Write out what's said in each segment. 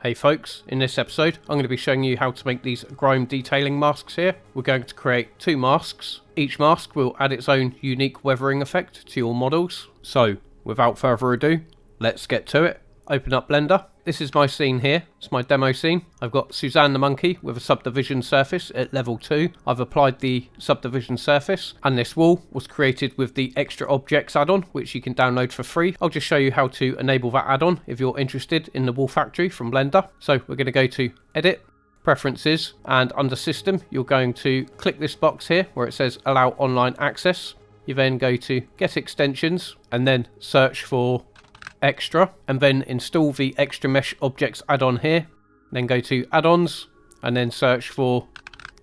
Hey folks, in this episode I'm going to be showing you how to make these grime detailing masks here. We're going to create 2 masks. Each mask will add its own unique weathering effect to your models. So without further ado, let's get to it. Open up Blender. This is my scene here. It's my demo scene. I've got Suzanne the monkey with a subdivision surface at level 2. I've applied the subdivision surface, and this wall was created with the extra objects add-on, which you can download for free. I'll just show you how to enable that add-on if you're interested in the wall factory from Blender. So we're going to go to Edit, Preferences, and under System you're going to click this box here where it says Allow Online Access. You then go to Get Extensions and then search for Extra, and then install the Extra Mesh Objects add-on here. Then go to Add-ons and then search for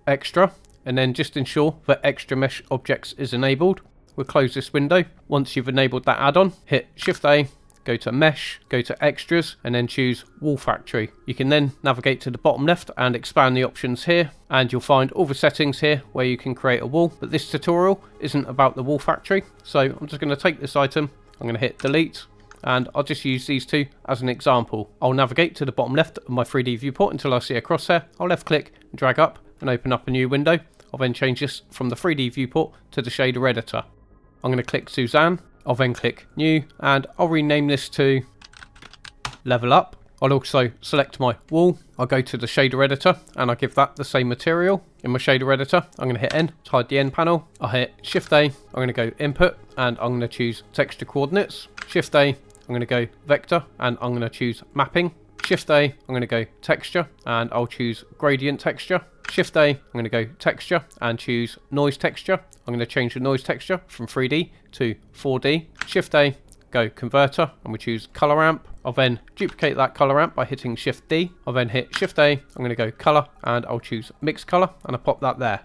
Extra, and then just ensure that Extra Mesh Objects is enabled. We'll close this window. Once you've enabled that add-on, hit Shift A, go to Mesh, go to Extras, and then choose Wall Factory. You can then navigate to the bottom left and expand the options here, and you'll find all the settings here where you can create a wall. But this tutorial isn't about the Wall Factory, so I'm just going to take this item, I'm going to hit Delete, and I'll just use these 2 as an example. I'll navigate to the bottom left of my 3D viewport until I see a crosshair. I'll left click and drag up and open up a new window. I'll then change this from the 3D viewport to the shader editor. I'm going to click Suzanne. I'll then click New, and I'll rename this to Level Up. I'll also select my wall. I'll go to the shader editor and I'll give that the same material. In my shader editor, I'm going to hit N to hide the N panel. I'll hit Shift A. I'm going to go Input and I'm going to choose Texture Coordinates. Shift A. I'm going to go Vector and I'm going to choose Mapping. Shift A, I'm going to go Texture and I'll choose Gradient Texture. Shift A, I'm going to go Texture and choose Noise Texture. I'm going to change the noise texture from 3D to 4D. Shift A, go Converter, and we choose Color Ramp. I'll then duplicate that color ramp by hitting Shift D. I'll then hit Shift A, I'm going to go Color and I'll choose Mix Color and I'll pop that there.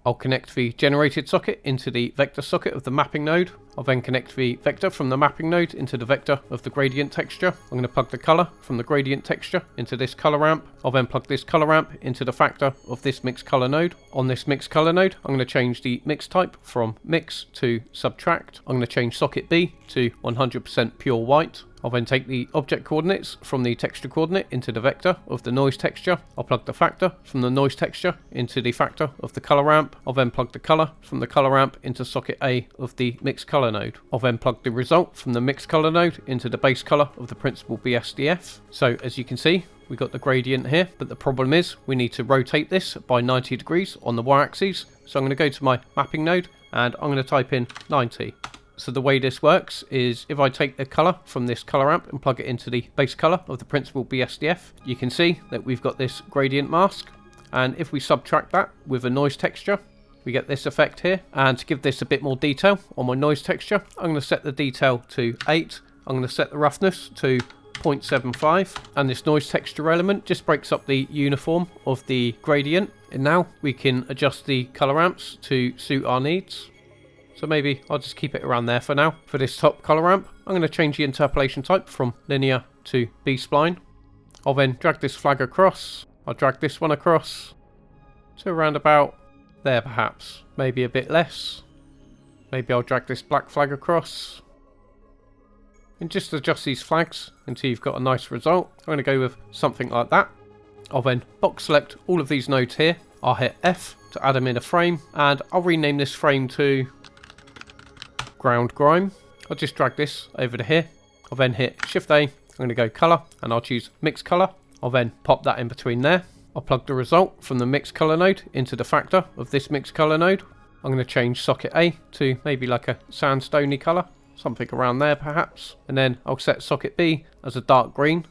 I'll connect the generated socket into the vector socket of the mapping node. I'll then connect the vector from the mapping node into the vector of the gradient texture. I'm going to plug the color from the gradient texture into this color ramp. I'll then plug this color ramp into the factor of this mix color node. On this mix color node, I'm going to change the mix type from mix to subtract. I'm going to change socket B to 100% pure white. I'll then take the object coordinates from the texture coordinate into the vector of the noise texture. I'll plug the factor from the noise texture into the factor of the color ramp. I'll then plug the color from the color ramp into socket A of the mix color node. I'll then plug the result from the mix color node into the base color of the principal BSDF. So as you can see, we got the gradient here, but the problem is we need to rotate this by 90 degrees on the y-axis. So I'm going to go to my mapping node and I'm going to type in 90. So the way this works is if I take the color from this color ramp and plug it into the base color of the principal BSDF, you can see that we've got this gradient mask. And if we subtract that with a noise texture, we get this effect here. And to give this a bit more detail on my noise texture, I'm going to set the detail to 8. I'm going to set the roughness to 0.75. And this noise texture element just breaks up the uniform of the gradient. And now we can adjust the color ramps to suit our needs. So maybe I'll just keep it around there for now. For this top color ramp, I'm going to change the interpolation type from linear to B-spline. I'll then drag this flag across. I'll drag this one across to around about there perhaps. Maybe a bit less. Maybe I'll drag this black flag across. And just adjust these flags until you've got a nice result. I'm going to go with something like that. I'll then box select all of these nodes here. I'll hit F to add them in a frame. And I'll rename this frame to Ground Grime. I'll just drag this over to here. I'll then hit Shift A. I'm going to go Color and I'll choose Mix Color. I'll then pop that in between there. I'll plug the result from the Mix Color node into the factor of this Mix Color node. I'm going to change socket A to maybe like a sandstony color, something around there perhaps. And then I'll set socket B as a dark green.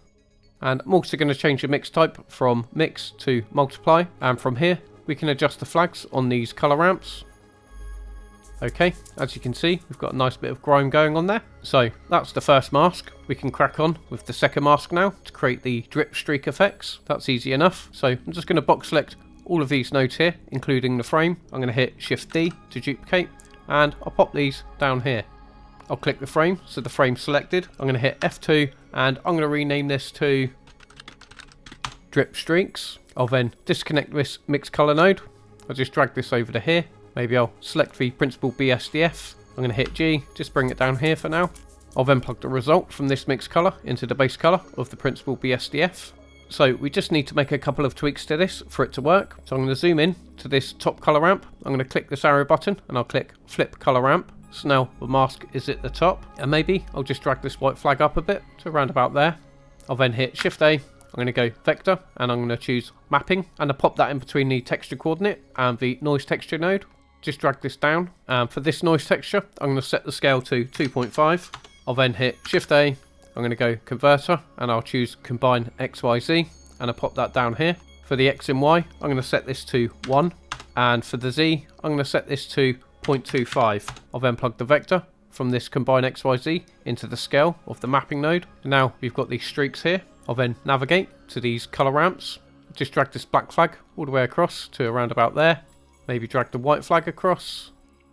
And I'm also going to change the mix type from mix to multiply. And from here, we can adjust the flags on these color ramps. Okay, as you can see, we've got a nice bit of grime going on there. So that's the first mask. We can crack on with the second mask now to create the drip streak effects. That's easy enough. So I'm just going to box select all of these nodes here, including the frame. I'm going to hit Shift D to duplicate and I'll pop these down here. I'll click the frame, so the frame's selected. I'm going to hit F2 and I'm going to rename this to Drip Streaks. I'll then disconnect this mix color node. I'll just drag this over to here. Maybe I'll select the principal BSDF. I'm going to hit G, just bring it down here for now. I'll then plug the result from this mix color into the base color of the principal BSDF. So we just need to make a couple of tweaks to this for it to work. So I'm going to zoom in to this top color ramp. I'm going to click this arrow button and I'll click flip color ramp. So now the mask is at the top, and maybe I'll just drag this white flag up a bit to around about there. I'll then hit Shift A. I'm going to go vector and I'm going to choose mapping, and I'll pop that in between the texture coordinate and the noise texture node. Just drag this down, and for this noise texture I'm going to set the scale to 2.5. I'll then hit Shift A. I'm going to go converter and I'll choose combine XYZ, and I'll pop that down here. For the X and Y I'm going to set this to 1, and for the Z I'm going to set this to 0.25. I'll then plug the vector from this combine XYZ into the scale of the mapping node. And now we've got these streaks here. I'll then navigate to these color ramps. Just drag this black flag all the way across to around about there. Maybe drag the white flag across.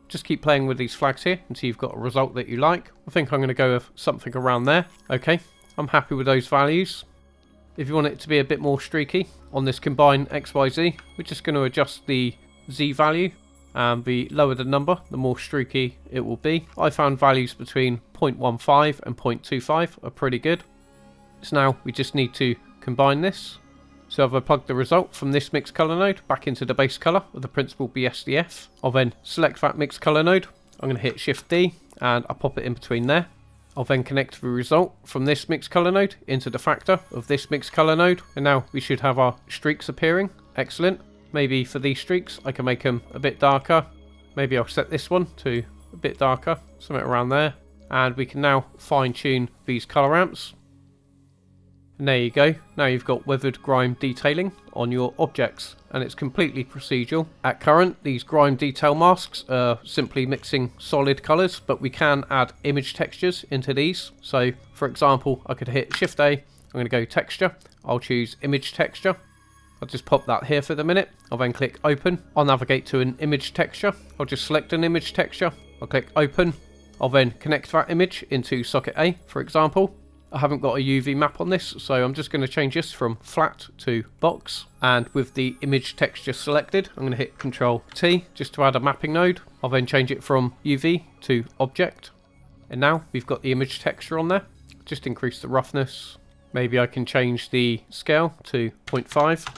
Just keep playing with these flags here until you've got a result that you like. I think I'm going to go with something around there. Okay, I'm happy with those values. If you want it to be a bit more streaky on this combine XYZ, we're just going to adjust the Z value. And the lower the number, the more streaky it will be. I found values between 0.15 and 0.25 are pretty good. So now we just need to combine this. So I've plugged the result from this mixed color node back into the base color of the principal BSDF. I'll then select that mixed color node. I'm going to hit Shift D and I'll pop it in between there. I'll then connect the result from this mixed color node into the factor of this mixed color node. And now we should have our streaks appearing. Excellent. Maybe for these streaks I can make them a bit darker. Maybe I'll set this one to a bit darker, something around there. And we can now fine tune these color ramps. And there you go. Now you've got weathered grime detailing on your objects, and it's completely procedural. At current, these grime detail masks are simply mixing solid colors, but we can add image textures into these. So for example, I could hit Shift A. I'm going to go texture. I'll choose image texture. I'll just pop that here for the minute. I'll then click open. I'll navigate to an image texture. I'll just select an image texture. I'll click open. I'll then connect that image into socket A, for example. I haven't got a UV map on this, so I'm just going to change this from flat to box. And with the image texture selected, I'm going to hit Control T just to add a mapping node. I'll then change it from UV to object. And now we've got the image texture on there. Just increase the roughness. Maybe I can change the scale to 0.5.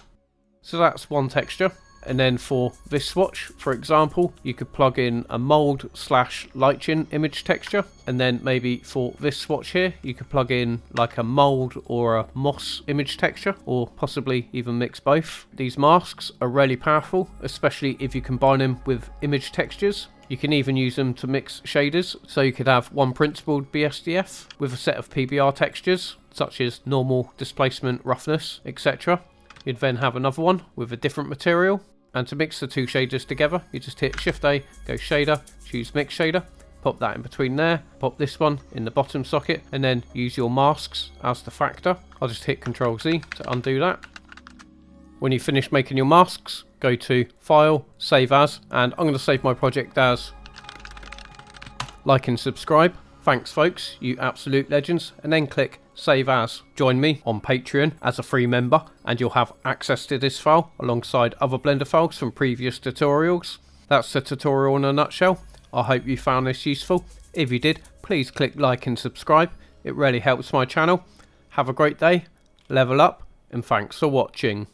So that's one texture. And then for this swatch, for example, you could plug in a mold / lichen image texture. And then maybe for this swatch here, you could plug in like a mold or a moss image texture, or possibly even mix both. These masks are really powerful, especially if you combine them with image textures. You can even use them to mix shaders. So you could have one principled BSDF with a set of PBR textures, such as normal, displacement, roughness, etc. You'd then have another one with a different material. And to mix the two shaders together, you just hit Shift A, go shader, choose mix shader, pop that in between there, pop this one in the bottom socket, and then use your masks as the factor. I'll just hit Control Z to undo that. When you finish making your masks, go to File, Save As, and I'm going to save my project as like and subscribe. Thanks folks, you absolute legends, and then click Save As. Join me on Patreon as a free member and you'll have access to this file alongside other Blender files from previous tutorials. That's the tutorial in a nutshell. I hope you found this useful. If you did, please click like and subscribe. It really helps my channel. Have a great day, level up, and thanks for watching.